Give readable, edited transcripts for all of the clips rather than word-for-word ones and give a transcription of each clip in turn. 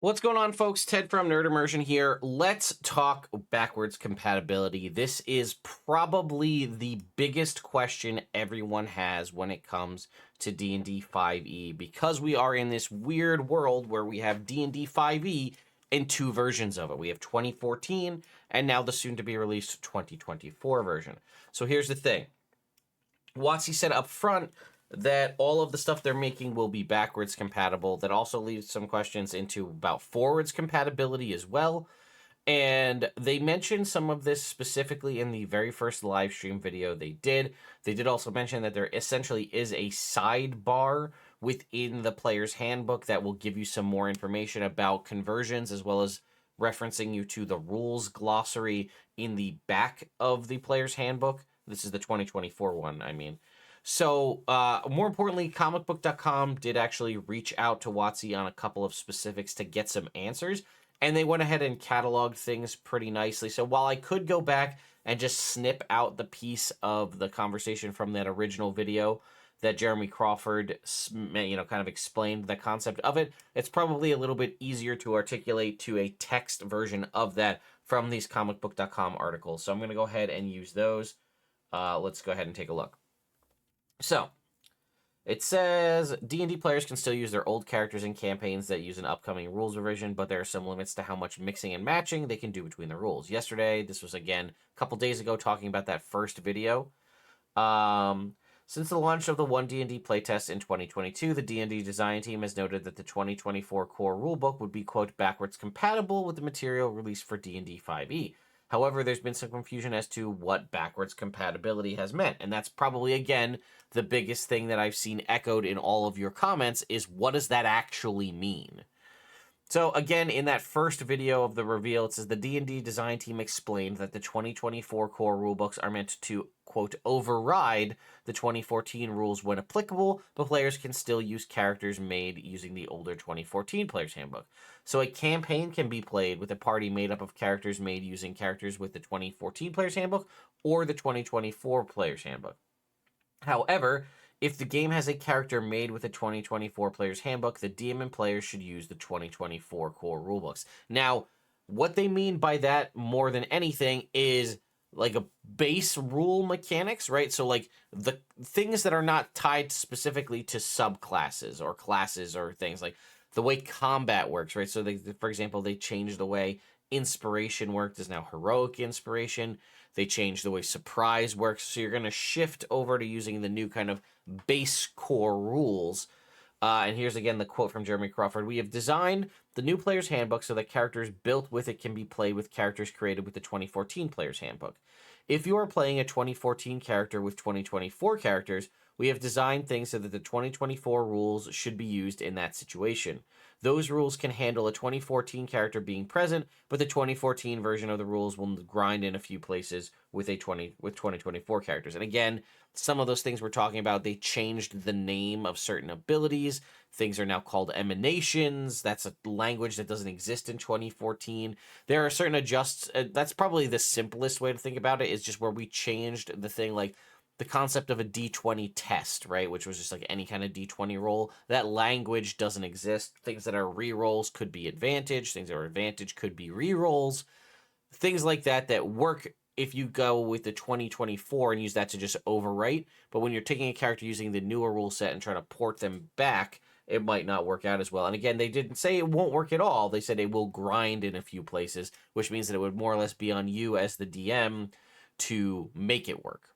What's going on, folks? Ted from Nerd Immersion here. Let's talk backwards compatibility. This is probably the biggest question everyone has when it comes to D&D 5e, because we are in this weird world where we have D&D 5e in two versions of it. We have 2014 and now the soon-to-be-released 2024 version. So here's the thing. WotC said up front that all of the stuff they're making will be backwards compatible. That also leaves some questions into about forwards compatibility as well. And they mentioned some of this specifically in the very first live stream video they did. They did also mention that there essentially is a sidebar within the player's handbook that will give you some more information about conversions, as well as referencing you to the rules glossary in the back of the player's handbook. This is the 2024 one, I mean. So, more importantly, comicbook.com did actually reach out to WotC on a couple of specifics to get some answers, and they went ahead and cataloged things pretty nicely. So while I could go back and just snip out the piece of the conversation from that original video that Jeremy Crawford, kind of explained the concept of it, it's probably a little bit easier to articulate to a text version of that from these comicbook.com articles. So I'm going to go ahead and use those. Let's go ahead and take a look. So, it says D&D players can still use their old characters in campaigns that use an upcoming rules revision, but there are some limits to how much mixing and matching they can do between the rules. Yesterday, this was again a couple days ago, talking about that first video. Since the launch of the 1D&D playtest in 2022, the D&D design team has noted that the 2024 core rulebook would be, quote, backwards compatible with the material released for D&D 5e. However, there's been some confusion as to what backwards compatibility has meant. And that's probably, again, the biggest thing that I've seen echoed in all of your comments is, what does that actually mean? So again, in that first video of the reveal, it says the D&D design team explained that the 2024 core rulebooks are meant to, quote, override the 2014 rules when applicable, but players can still use characters made using the older 2014 Player's Handbook. So a campaign can be played with a party made up of characters made using characters with the 2014 Player's Handbook or the 2024 Player's Handbook. However, if the game has a character made with a 2024 Player's Handbook, the DM and players should use the 2024 core rulebooks. Now, what they mean by that more than anything is like a base rule mechanics, right? So like the things that are not tied specifically to subclasses or classes or things, like the way combat works, right? So they, for example, they changed the way inspiration worked is now heroic inspiration. They changed the way surprise works, so you're going to shift over to using the new kind of base core rules. And here's again the quote from Jeremy Crawford. We have designed the new Player's Handbook so that characters built with it can be played with characters created with the 2014 Player's Handbook. If you are playing a 2014 character with 2024 characters, we have designed things so that the 2024 rules should be used in that situation. Those rules can handle a 2014 character being present, but the 2014 version of the rules will grind in a few places with 2024 characters. And again, some of those things we're talking about, they changed the name of certain abilities. Things are now called emanations. That's a language that doesn't exist in 2014. There are certain adjusts. That's probably the simplest way to think about it, is just where we changed the thing, like the concept of a D20 test, right? Which was just like any kind of D20 roll. That language doesn't exist. Things that are rerolls could be advantage. Things that are advantage could be rerolls. Things like that that work if you go with the 2024 and use that to just overwrite. But when you're taking a character using the newer rule set and trying to port them back, it might not work out as well. And again, they didn't say it won't work at all. They said it will grind in a few places, which means that it would more or less be on you as the DM to make it work.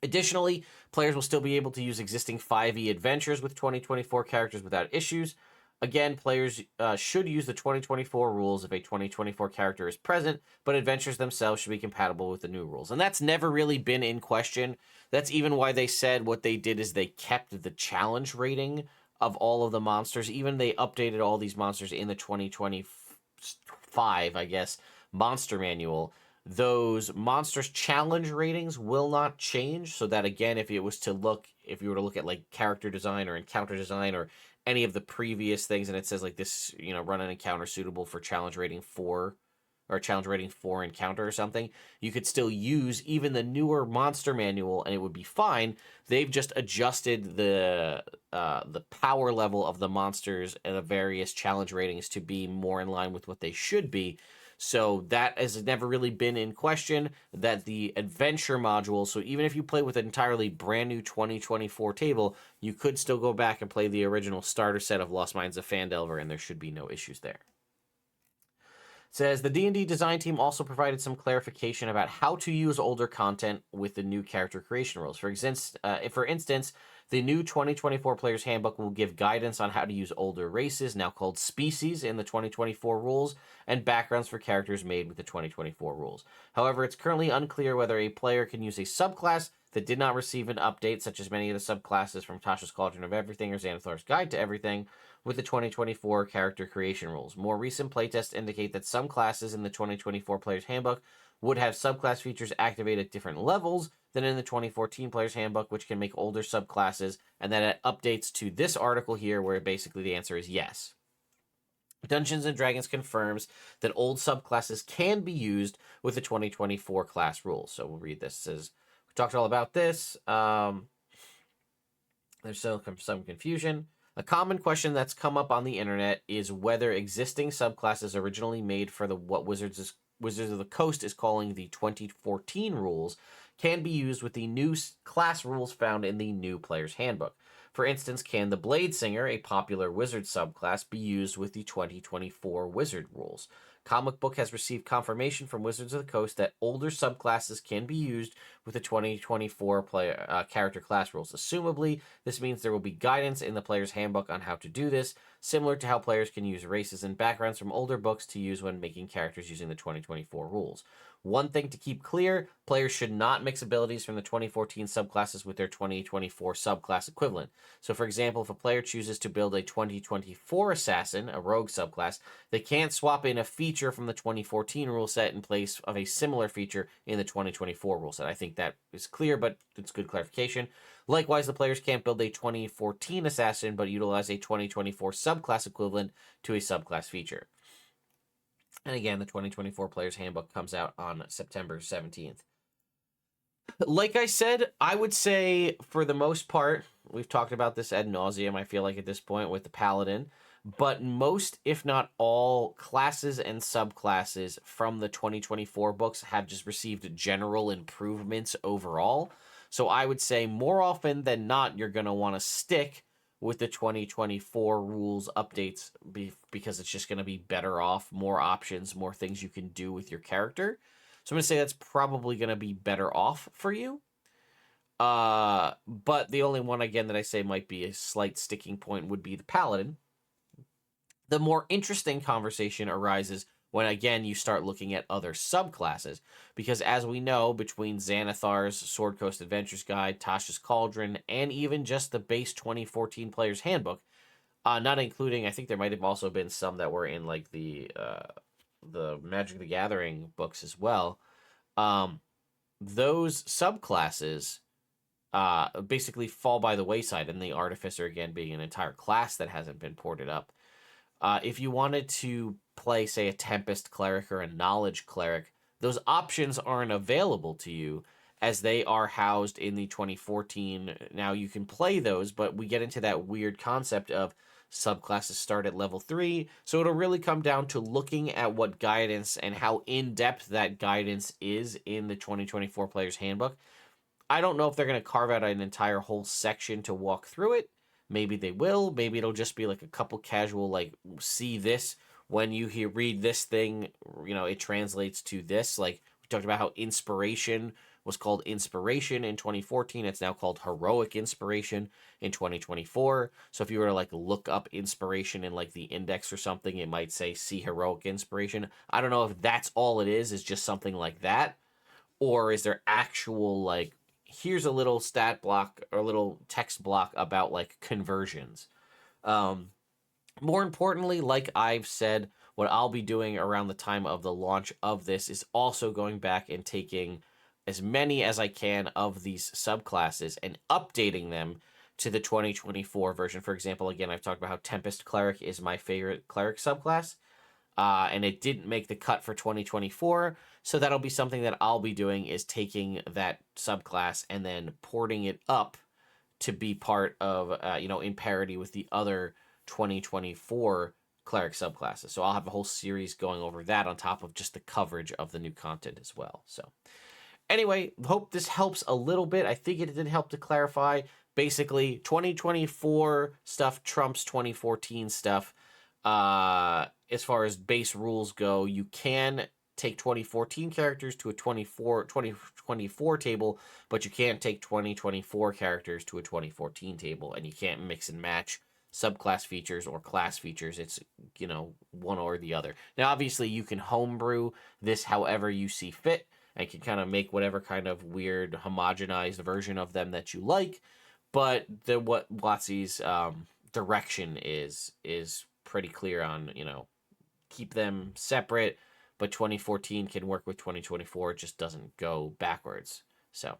Additionally, players will still be able to use existing 5e adventures with 2024 characters without issues. Again, players should use the 2024 rules if a 2024 character is present, but adventures themselves should be compatible with the new rules. And that's never really been in question. That's even why they said what they did is they kept the challenge rating of all of the monsters. Even they updated all these monsters in the 2025, I guess, monster manual. Those monsters challenge ratings will not change, so that again, if you were to look at like character design or encounter design or any of the previous things, and it says like this, run an encounter suitable for challenge rating 4, or challenge rating 4 encounter or something, you could still use even the newer monster manual and it would be fine. They've just adjusted the power level of the monsters and the various challenge ratings to be more in line with what they should be. So that has never really been in question. That the adventure module, so even if you play with an entirely brand new 2024 table, you could still go back and play the original starter set of Lost Mines of Phandelver, and there should be no issues there. Says the D&D design team also provided some clarification about how to use older content with the new character creation rules. For instance, the new 2024 Player's Handbook will give guidance on how to use older races, now called species, in the 2024 rules, and backgrounds for characters made with the 2024 rules. However, it's currently unclear whether a player can use a subclass that did not receive an update, such as many of the subclasses from Tasha's Cauldron of Everything or Xanathar's Guide to Everything, with the 2024 character creation rules. More recent playtests indicate that some classes in the 2024 Player's Handbook would have subclass features activate at different levels than in the 2014 Player's Handbook, which can make older subclasses, and then it updates to this article here where basically the answer is yes. Dungeons & Dragons confirms that old subclasses can be used with the 2024 class rules. So we'll read this. It says, we talked all about this. There's still some confusion. A common question that's come up on the internet is whether existing subclasses originally made for what Wizards of the Coast is calling the 2014 rules can be used with the new class rules found in the new Player's Handbook. For instance, can the Blade Singer, a popular wizard subclass, be used with the 2024 wizard rules? Comic Book has received confirmation from Wizards of the Coast that older subclasses can be used with the 2024 character class rules. Assumably, this means there will be guidance in the Player's Handbook on how to do this, similar to how players can use races and backgrounds from older books to use when making characters using the 2024 rules. One thing to keep clear, players should not mix abilities from the 2014 subclasses with their 2024 subclass equivalent. So for example, if a player chooses to build a 2024 assassin, a rogue subclass, they can't swap in a feature from the 2014 rule set in place of a similar feature in the 2024 rule set. I think that is clear, but it's good clarification. Likewise, the players can't build a 2014 assassin, but utilize a 2024 subclass equivalent to a subclass feature. And again, the 2024 Player's Handbook comes out on September 17th. Like I said, I would say for the most part, we've talked about this ad nauseum, I feel like at this point with the Paladin, but most, if not all, classes and subclasses from the 2024 books have just received general improvements overall. So I would say more often than not, you're going to want to stick with the 2024 rules updates because it's just going to be better off, more options, more things you can do with your character. So I'm going to say that's probably going to be better off for you. But the only one, again, that I say might be a slight sticking point would be the Paladin. The more interesting conversation arises when, again, you start looking at other subclasses. Because as we know, between Xanathar's Sword Coast Adventures Guide, Tasha's Cauldron, and even just the base 2014 Player's Handbook, not including, I think there might have also been some that were in like the Magic the Gathering books as well. Those subclasses basically fall by the wayside, and the Artificer, again, being an entire class that hasn't been ported up. If you wanted to play, say, a Tempest Cleric or a Knowledge Cleric, those options aren't available to you as they are housed in the 2014. Now, you can play those, but we get into that weird concept of subclasses start at level 3, so it'll really come down to looking at what guidance and how in-depth that guidance is in the 2024 Player's Handbook. I don't know if they're going to carve out an entire whole section to walk through it. Maybe they will. Maybe it'll just be like a couple casual, like, see this when you read this thing, it translates to this. Like, we talked about how inspiration was called inspiration in 2014. It's now called heroic inspiration in 2024. So if you were to like look up inspiration in like the index or something, it might say see heroic inspiration. I don't know if that's all it is just something like that. Or is there actual like, here's a little stat block or a little text block about like conversions. More importantly, like I've said, what I'll be doing around the time of the launch of this is also going back and taking as many as I can of these subclasses and updating them to the 2024 version. For example, again, I've talked about how Tempest Cleric is my favorite cleric subclass. and it didn't make the cut for 2024. So that'll be something that I'll be doing, is taking that subclass and then porting it up to be part of, in parity with the other 2024 cleric subclasses. So I'll have a whole series going over that on top of just the coverage of the new content as well. So anyway, hope this helps a little bit. I think it did help to clarify. Basically, 2024 stuff trumps 2014 stuff. As far as base rules go, you can take 2014 characters to a 2024 table, but you can't take 2024 characters to a 2014 table, and you can't mix and match subclass features or class features. It's, one or the other. Now, obviously, you can homebrew this however you see fit, and can kind of make whatever kind of weird homogenized version of them that you like. But what WotC's direction is pretty clear on, keep them separate, but 2014 can work with 2024. It just doesn't go backwards. So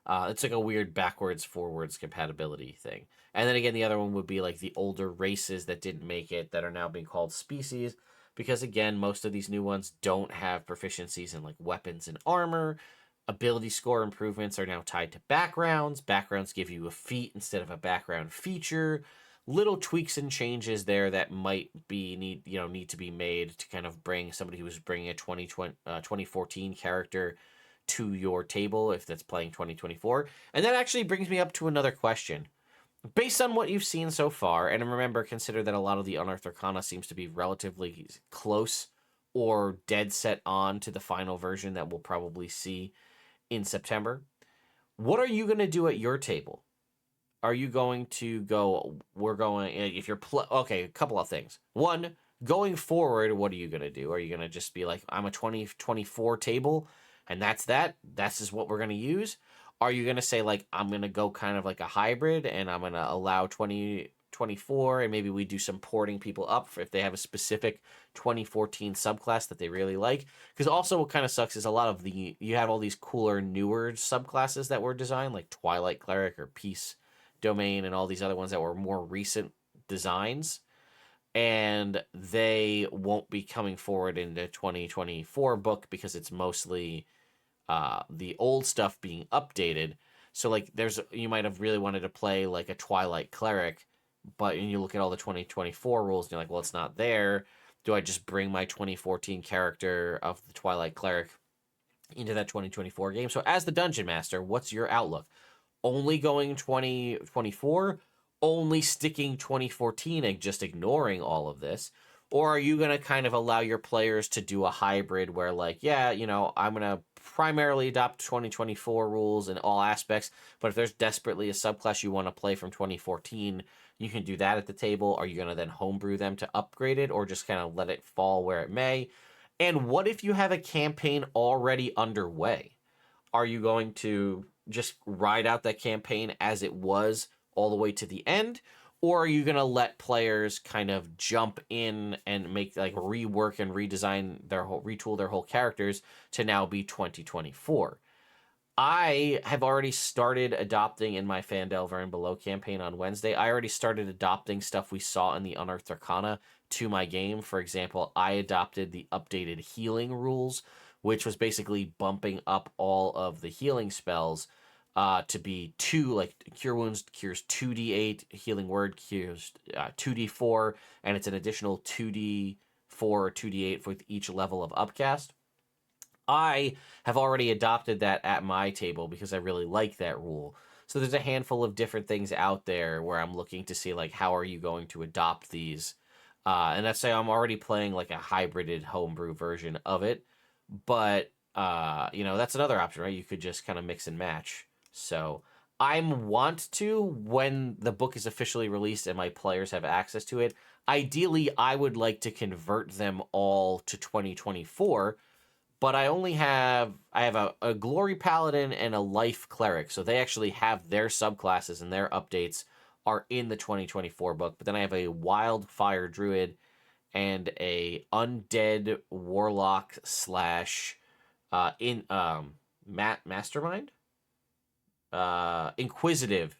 it's like a weird backwards forwards compatibility thing. And then again, the other one would be like the older races that didn't make it that are now being called species, because again, most of these new ones don't have proficiencies in like weapons and armor. Ability score improvements are now tied to backgrounds. Backgrounds give you a feat instead of a background feature. Little tweaks and changes there that might need to be made to kind of bring somebody who was bringing a 2014 character to your table if that's playing 2024. And that actually brings me up to another question. Based on what you've seen so far, and remember, consider that a lot of the Unearthed Arcana seems to be relatively close or dead set on to the final version that we'll probably see in September. What are you going to do at your table? Are you going to go, if you're, okay, a couple of things. One, going forward, what are you going to do? Are you going to just be like, I'm a 2024 table, and that's just what we're going to use? Are you going to say, like, I'm going to go kind of like a hybrid, and I'm going to allow 2024, and maybe we do some porting people up if they have a specific 2014 subclass that they really like? Because also what kind of sucks is a lot of you have all these cooler, newer subclasses that were designed, like Twilight Cleric or Peace Domain and all these other ones that were more recent designs, and they won't be coming forward in the 2024 book because it's mostly the old stuff being updated. So like you might have really wanted to play like a Twilight Cleric, but when you look at all the 2024 rules and you're like, well, it's not there. Do I just bring my 2014 character of the Twilight Cleric into that 2024 game? So as the Dungeon Master, what's your outlook? Only going 2024, only sticking 2014 and just ignoring all of this? Or are you going to kind of allow your players to do a hybrid where, like, yeah, I'm going to primarily adopt 2024 rules in all aspects, but if there's desperately a subclass you want to play from 2014, you can do that at the table? Are you going to then homebrew them to upgrade it, or just kind of let it fall where it may? And what if you have a campaign already underway? Are you going to just ride out that campaign as it was all the way to the end? Or are you going to let players kind of jump in and make, like, rework and retool their whole characters to now be 2024? I have already started adopting in my Phandelver and Below campaign on Wednesday. I already started adopting stuff we saw in the Unearthed Arcana to my game. For example, I adopted the updated healing rules, which was basically bumping up all of the healing spells to be 2, like Cure Wounds cures 2d8, Healing Word cures 2d4, and it's an additional 2d4 or 2d8 with each level of upcast. I have already adopted that at my table because I really like that rule. So there's a handful of different things out there where I'm looking to see, like, how are you going to adopt these? And that's say I'm already playing like a hybrided homebrew version of it. But, that's another option, right? You could just kind of mix and match. So I want to, when the book is officially released and my players have access to it, ideally I would like to convert them all to 2024. But I have a Glory Paladin and a Life Cleric. So they actually have their subclasses and their updates are in the 2024 book. But then I have a Wildfire Druid and a Undead Warlock slash Mastermind? Inquisitive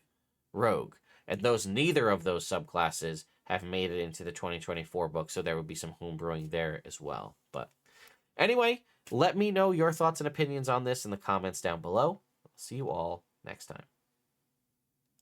Rogue. And neither of those subclasses have made it into the 2024 book, so there would be some homebrewing there as well. But anyway, let me know your thoughts and opinions on this in the comments down below. See you all next time.